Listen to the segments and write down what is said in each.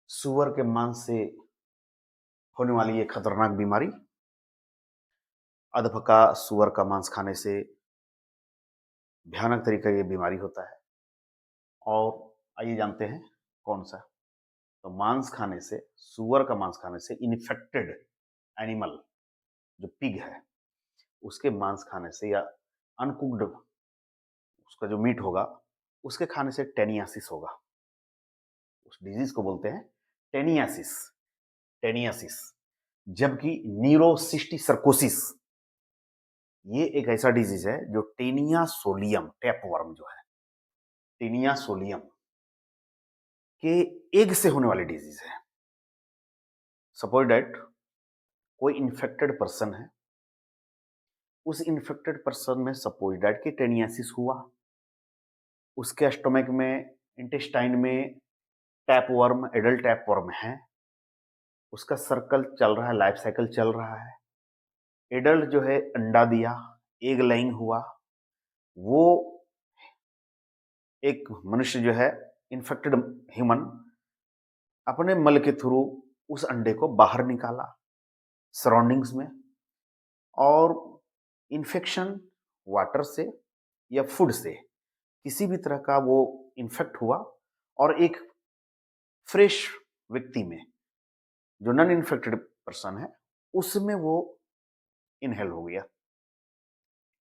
सुअर के मांस से होने वाली ये खतरनाक बीमारी। अधपका सुअर का मांस खाने से भयानक तरीके का ये बीमारी होता है। और आइए जानते हैं कौन सा। तो मांस खाने से, सुअर का मांस खाने से इन्फेक्टेड एनिमल जो पिग है उसके मांस खाने से या अनकुक्ड उसका जो मीट होगा उसके खाने से टेनियासिस होगा। उस डिजीज को बोलते हैं टेनियासिस। टेनियासिस। जबकि न्यूरोसिस्टिसर्कोसिस ये एक ऐसा डिजीज है जो टेनिया सोलियम टैपवर्म जो है, टेनिया सोलियम के एग से होने वाली डिजीज है। सपोज दैट कोई इन्फेक्टेड पर्सन है, उस इन्फेक्टेड पर्सन में सपोज दैट कि टेनियासिस हुआ, उसके स्टोमक में, इंटेस्टाइन में टैपवर्म, एडल्ट टैपवर्म है, उसका सर्कल चल रहा है, लाइफ साइकिल चल रहा है। एडल्ट जो है अंडा दिया, एग लाइंग हुआ, वो एक मनुष्य जो है इन्फेक्टेड ह्यूमन अपने मल के थ्रू उस अंडे को बाहर निकाला सराउंडिंग्स में, और इन्फेक्शन वाटर से या फूड से किसी भी तरह का वो इन्फेक्ट हुआ और एक फ्रेश व्यक्ति में जो नॉन इन्फेक्टेड पर्सन है उसमें वो इनहेल हो गया,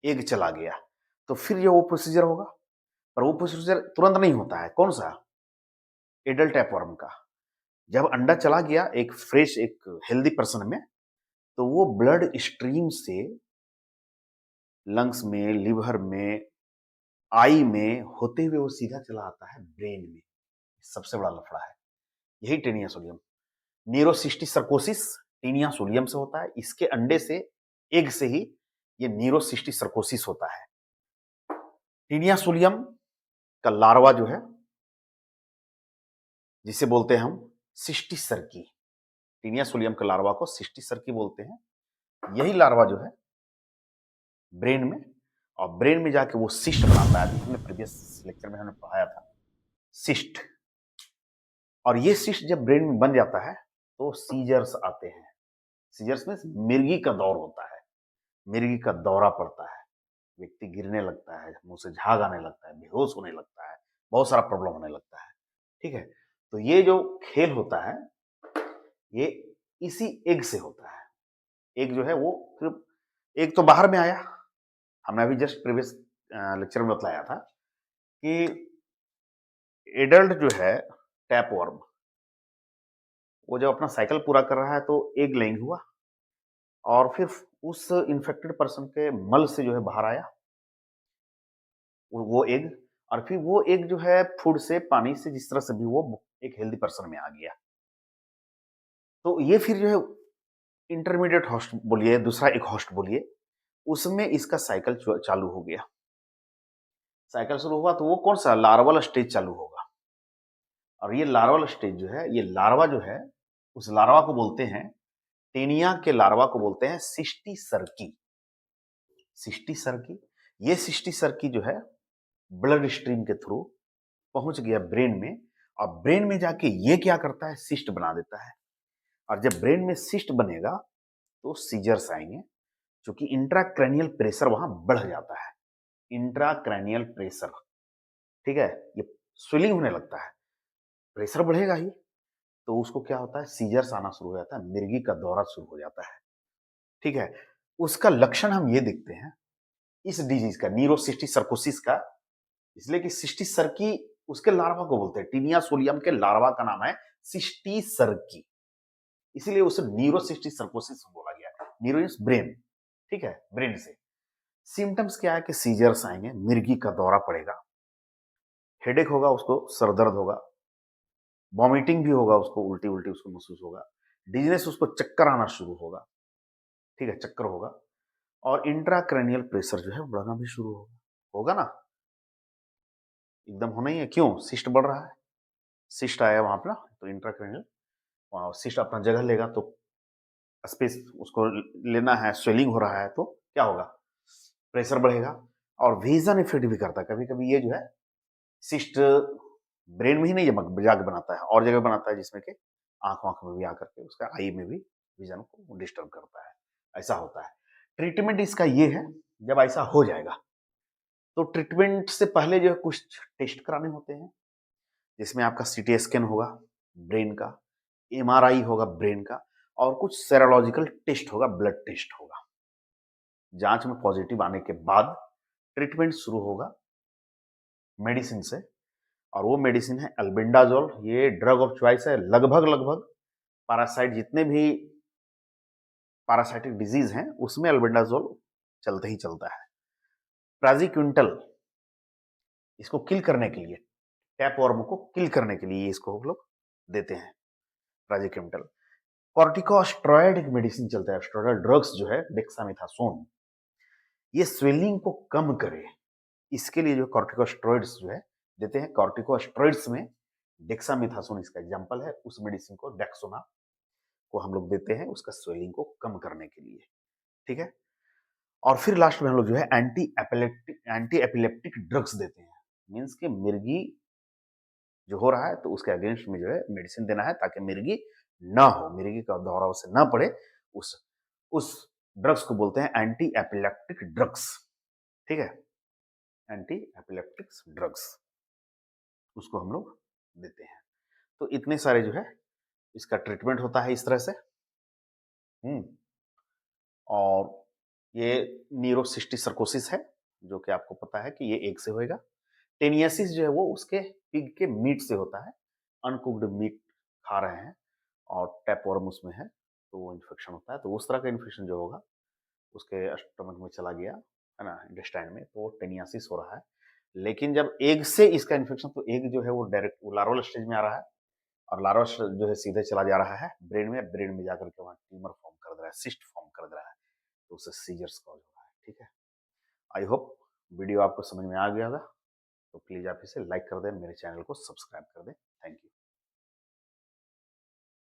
एग चला गया। तो फिर जो वो प्रोसीजर होगा, पर वो प्रोसीजर तुरंत नहीं होता है। कौन सा? एडल्ट टैपवर्म का। जब अंडा चला गया एक फ्रेश, एक हेल्दी पर्सन में, तो वो ब्लड स्ट्रीम से लंग्स में, लिवर में, आई में होते हुए वो सीधा चला आता है ब्रेन में। सबसे बड़ा लफड़ा है यही टेनिया सोलियम। न्यूरोसिस्टिसर्कोसिस टेनिया सोलियम से होता है। इसके अंडे से, एग से ही ये न्यूरोसिस्टिसर्कोसिस होता है। टीनिया सोलियम का लार्वा जो है, जिसे बोलते हैं हम सिस्टिस सर्की, टीनिया सोलियम के लार्वा को सिस्टिस सर्की बोलते हैं। यही लार्वा जो है ब्रेन में, और ब्रेन में जाके वो सिस्ट बनाता है। हमने प्रीवियस लेक्चर में हमने पढ़ाया था सिस्ट। और ये सिस्ट जब ब्रेन में बन जाता है तो सीजर्स आते हैं। सीजर्स में मिर्गी का दौर होता है, मिर्गी का दौरा पड़ता है, व्यक्ति गिरने लगता है, मुंह से झाग आने लगता है, बेहोश होने लगता है, बहुत सारा प्रॉब्लम होने लगता है। ठीक है, तो ये जो खेल होता है ये इसी एग से होता है। एग जो है वो सिर्फ, एग तो बाहर में आया, हमने अभी जस्ट प्रीवियस लेक्चर में बतलाया था कि एडल्ट जो है टैपवर्म, वो जब अपना साइकिल पूरा कर रहा है तो एग लेइंग हुआ, और फिर उस इन्फेक्टेड पर्सन के मल से जो है बाहर आया वो एग, और फिर वो एग जो है फूड से, पानी से, जिस तरह से भी वो एक हेल्दी पर्सन में आ गया। तो ये फिर जो है इंटरमीडिएट होस्ट बोलिए, दूसरा एक होस्ट बोलिए, उसमें इसका साइकिल चालू हो गया। साइकिल शुरू हुआ तो वो कौन सा? लार्वल स्टेज चालू होगा। और ये लार्वल स्टेज जो है, ये लार्वा जो है, उस लार्वा को बोलते हैं, टेनिया के लार्वा को बोलते हैं सिस्टी सर्की। Cysticercus. ये सिस्टी सर्की जो है ब्लड स्ट्रीम के थ्रू पहुंच गया ब्रेन में, और ब्रेन में जाके ये क्या करता है? सिस्ट बना देता है। और जब ब्रेन में सिस्ट बनेगा तो सीजर्स आएंगे, क्योंकि इंट्राक्रैनियल प्रेशर वहां बढ़ जाता है। इंट्राक्रैनियल प्रेशर, ठीक है, ये स्वेलिंग होने लगता है, प्रेशर बढ़ेगा ही, तो उसको क्या होता है? सीजर्स आना शुरू हो जाता है, मिर्गी का दौरा शुरू हो जाता है। ठीक है, उसका लक्षण हम ये देखते हैं इस डिजीज का, न्यूरोसिस्टिस सर्कोसिस का, इसलिए कि सिस्टिस सर्की उसके लार्वा को बोलते हैं। टीनिया सोलियम के लार्वा का नाम है सिस्टिस सर्की, इसीलिए उसे न्यूरोसिस्टिस सर्कोसिस बोला गया। न्यूरो इज ब्रेन, ठीक है, ब्रेन से। सिम्टम्स क्या है कि सीजर्स आएंगे, मिर्गी का दौरा पड़ेगा, हेडेक होगा, उसको सर दर्द होगा, वॉमिटिंग भी होगा, उसको उल्टी उल्टी उसको महसूस होगा, डिजीनेस, उसको चक्कर आना शुरू होगा, ठीक है, चक्कर होगा, और इंट्राक्रैनियल प्रेशर जो है बढ़ना भी शुरू होगा। होगा ना, एकदम होना ही है। क्यों? सिस्ट बढ़ रहा है, सिस्ट आया वहां पर ना, तो इंट्राक्रैनियल सिस्ट अपना जगह लेगा, तो स्पेस उसको लेना है, स्वेलिंग हो रहा है, तो क्या होगा? प्रेशर बढ़ेगा, और विजन इफेक्ट भी करता है। कभी कभी ये जो है सिस्ट ब्रेन में ही नहीं जाके बनाता है, और जगह बनाता है, जिसमें कि आँख में भी आकर के उसका आई में भी विज़न को डिस्टर्ब करता है, ऐसा होता है। ट्रीटमेंट इसका ये है, जब ऐसा हो जाएगा, तो ट्रीटमेंट से पहले जो है कुछ टेस्ट कराने होते हैं, जिसमें आपका सीटी स्कैन होगा ब्रेन का, एमआरआई होगा ब्रेन का और कुछ सेरोलॉजिकल टेस्ट होगा, ब्लड टेस्ट होगा। जाँच में पॉजिटिव आने के बाद ट्रीटमेंट शुरू होगा मेडिसिन से और वो मेडिसिन है अल्बेंडाज़ोल। ये ड्रग ऑफ चॉइस है। लगभग पैरासाइट जितने भी पैरासाइटिक डिजीज़ हैं, उसमें अल्बेंडाज़ोल चलता ही चलता है। प्राज़िक्विंटल इसको किल करने के लिए, टैपवर्म को किल करने के लिए इसको हम लोग देते हैं, प्राज़िक्विंटल। कॉर्टिकोस्टेरॉइड एक मेडिसिन चलता है, स्टेरॉइड ड्रग्स जो है डेक्सामेथासोन, ये स्वेलिंग को कम करे, इसके लिए जो कॉर्टिकोस्टेरॉइड्स जो है देते हैं। कॉर्टिकोस्टेरॉइड्स में डेक्सामेथासोन इसका एग्जांपल है। उस मेडिसिन को डेक्सोना को हम लोग देते हैं उसका स्वेलिंग को कम करने के लिए, ठीक है। और फिर लास्ट में हम लोग जो है एंटी एपिलेप्टिक ड्रग्स देते हैं। मीन्स कि मिर्गी जो हो रहा है तो उसके अगेंस्ट में जो है मेडिसिन देना है ताकि मिर्गी ना हो, मिर्गी का दौरा उसे ना पड़े। उस ड्रग्स को बोलते हैं एंटी एपिलेप्टिक ड्रग्स, ठीक है। एंटी एपिलेप्टिक्स ड्रग्स उसको हम लोग देते हैं। तो इतने सारे जो है इसका ट्रीटमेंट होता है इस तरह से। और ये न्यूरोसिस्टिक सर्कोसिस है, जो कि आपको पता है कि ये एग से होएगा। टेनियासिस जो है वो उसके पिग के मीट से होता है। अनकुक्ड मीट खा रहे हैं और टैपवर्म उसमें है, तो वो इन्फेक्शन होता है। तो उस तरह का इन्फेक्शन जो होगा उसके स्टमक में चला गया है ना, इंटेस्टाइन में, तो टेनियासिस हो रहा है। लेकिन जब एग से इसका इन्फेक्शन, तो एग जो है वो डायरेक्ट लार्वल स्टेज में आ रहा है और लार्वा जो है सीधे चला जा रहा है ब्रेन में। ब्रेन में जाकर के वहाँ ट्यूमर फॉर्म कर दे रहा है, सिस्ट फॉर्म कर दे रहा है, तो उससे सीजर्स कॉज हो रहा है, ठीक है। आई होप वीडियो आपको समझ में आ गया होगा। तो प्लीज़ आप इसे लाइक कर दें, मेरे चैनल को सब्सक्राइब कर दें। Thank you.